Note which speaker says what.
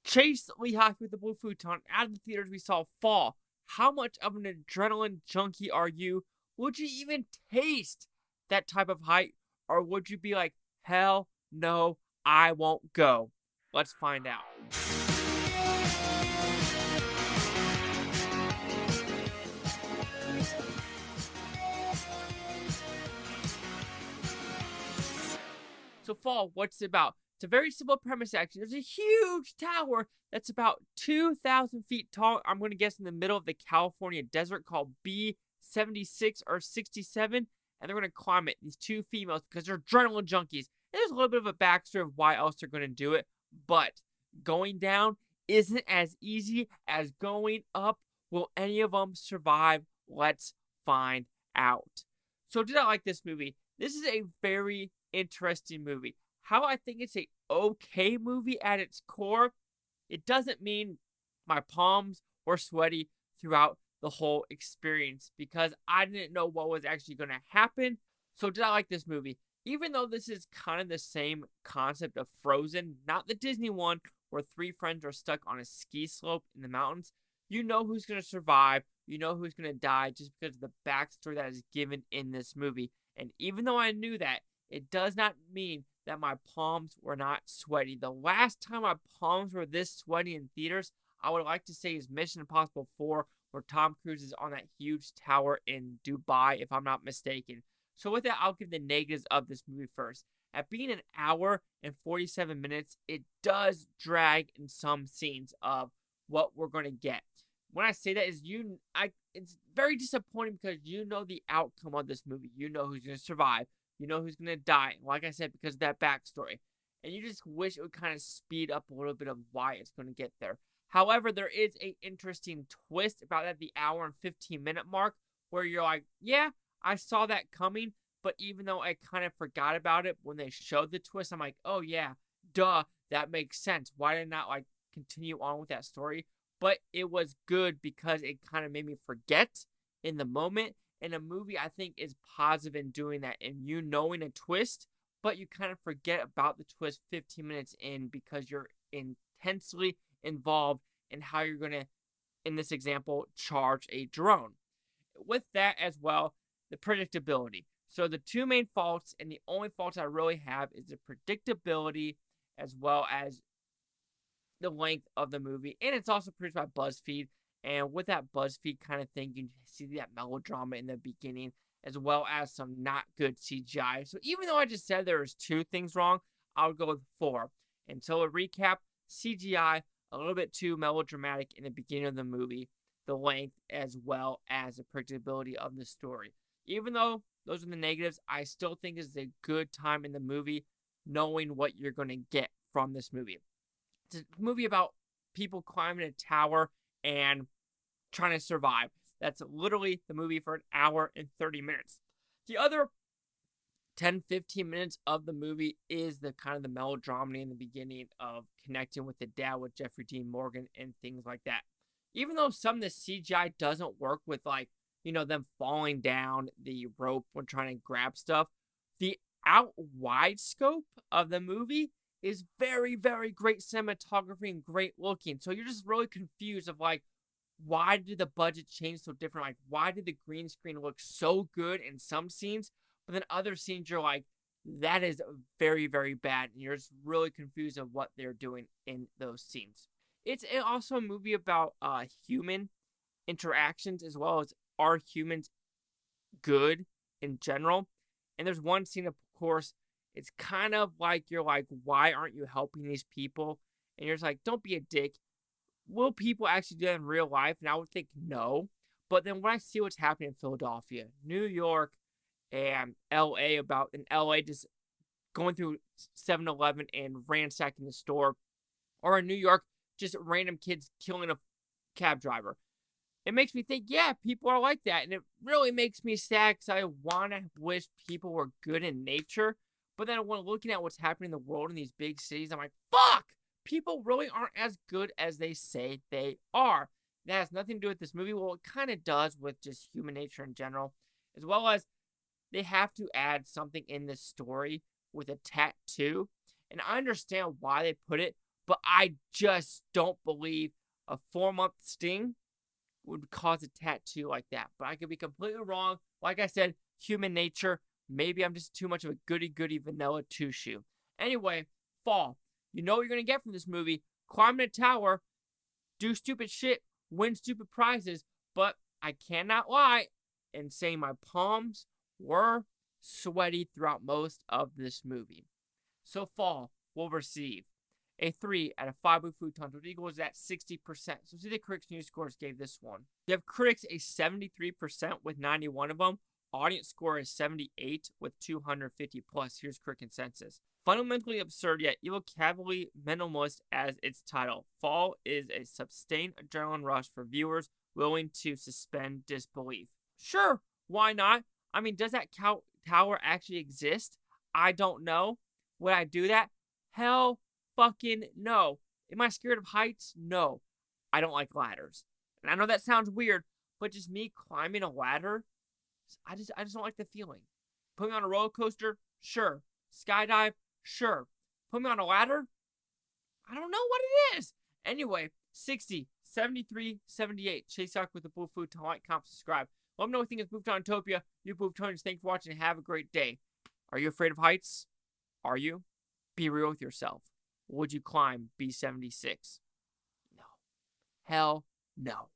Speaker 1: Chase Lee Hockey with the Blue Futon out of the theaters. We saw Fall. How much of an adrenaline junkie are you? Would you even taste that type of hype? Or would you be like, hell no, I won't go? Let's find out. So Fall, what's it about? It's a very simple premise, actually. There's a huge tower that's about 2,000 feet tall. I'm going to guess in the middle of the California desert called B76 or 67. And they're going to climb it, these two females, because they're adrenaline junkies. And there's a little bit of a backstory of why else they're going to do it. But going down isn't as easy as going up. Will any of them survive? Let's find out. So did I like this movie? This is a very interesting movie. How I think it's a okay movie at its core, it doesn't mean my palms were sweaty throughout the whole experience because I didn't know what was actually going to happen. So did I like this movie? Even though this is kind of the same concept of Frozen, not the Disney one where three friends are stuck on a ski slope in the mountains, you know who's going to survive, you know who's going to die just because of the backstory that is given in this movie. And even though I knew that, it does not mean that my palms were not sweaty. The last time my palms were this sweaty in theaters, I would like to say is Mission Impossible 4, where Tom Cruise is on that huge tower in Dubai, if I'm not mistaken. So with that, I'll give the negatives of this movie first. At being an hour and 47 minutes, it does drag in some scenes of what we're going to get. When I say that is it's very disappointing because you know the outcome of this movie. You know who's going to survive. You know who's going to die. Like I said, because of that backstory. And you just wish it would kind of speed up a little bit of why it's going to get there. However, there is an interesting twist about at the hour and 15-minute mark where you're like, yeah, I saw that coming. But even though I kind of forgot about it when they showed the twist, I'm like, oh yeah, duh, that makes sense. Why did I not continue on with that story? But it was good because it kind of made me forget in the moment. And a movie, I think, is positive in doing that. And you knowing a twist, but you kind of forget about the twist 15 minutes in because you're intensely involved in how you're going to, in this example, charge a drone. With that as well, the predictability. So the two main faults, and the only faults I really have, is the predictability as well as the length of the movie. And it's also produced by BuzzFeed. And with that BuzzFeed kind of thing, you see that melodrama in the beginning, as well as some not good CGI. So even though I just said there was two things wrong, I would go with 4. And so a recap, CGI, a little bit too melodramatic in the beginning of the movie, the length, as well as the predictability of the story. Even though those are the negatives, I still think it's a good time in the movie, knowing what you're going to get from this movie. It's a movie about people climbing a tower and trying to survive. That's literally the movie for an hour and 30 minutes. The other 10-15 minutes of the movie is the kind of the melodrama in the beginning of connecting with the dad with Jeffrey Dean Morgan and things like that. Even though some of the CGI doesn't work with them falling down the rope when trying to grab stuff, the out wide scope of the movie is very, very great cinematography and great looking. So you're just really confused of why did the budget change so different? Why did the green screen look so good in some scenes, but then other scenes you're like, that is very, very bad. And you're just really confused of what they're doing in those scenes. It's also a movie about human interactions as well as are humans good in general. And there's one scene, of course, it's kind of like you're like, why aren't you helping these people? And you're just like, don't be a dick. Will people actually do that in real life? And I would think no. But then when I see what's happening in Philadelphia, New York, and LA just going through 7-Eleven and ransacking the store, or in New York, just random kids killing a cab driver. It makes me think, yeah, people are like that. And it really makes me sad because I want to wish people were good in nature. But then when looking at what's happening in the world in these big cities, I'm like, fuck! People really aren't as good as they say they are. That has nothing to do with this movie. Well, it kind of does with just human nature in general. As well as they have to add something in this story with a tattoo. And I understand why they put it, but I just don't believe a 4-month sting would cause a tattoo like that. But I could be completely wrong. Like I said, human nature. Maybe I'm just too much of a goody-goody vanilla two-shoe. Anyway, fall. You know what you're going to get from this movie. Climb in a tower, do stupid shit, win stupid prizes, but I cannot lie and say my palms were sweaty throughout most of this movie. So fall will receive a 3 out of 5 with Futons, which equals that 60%. So see the critics' news scores gave this one. You have critics a 73% with 91 of them. Audience score is 78 with 250 plus. Here's critic consensus. Fundamentally absurd yet evil cavalry minimalist as its title. Fall is a sustained adrenaline rush for viewers willing to suspend disbelief. Sure, why not? I mean, does that tower actually exist? I don't know. Would I do that? Hell fucking no. Am I scared of heights? No. I don't like ladders. And I know that sounds weird, but just me climbing a ladder, I just don't like the feeling. Put me on a roller coaster? Sure. Skydive? Sure. Put me on a ladder? I don't know what it is. Anyway, 60, 73, 78. Chase Sock with the Blue Futon. Like, comment, subscribe. Let me know what you think of Futonopia. You Futonians, thanks for watching and have a great day. Are you afraid of heights? Are you? Be real with yourself. Would you climb B76? No. Hell no.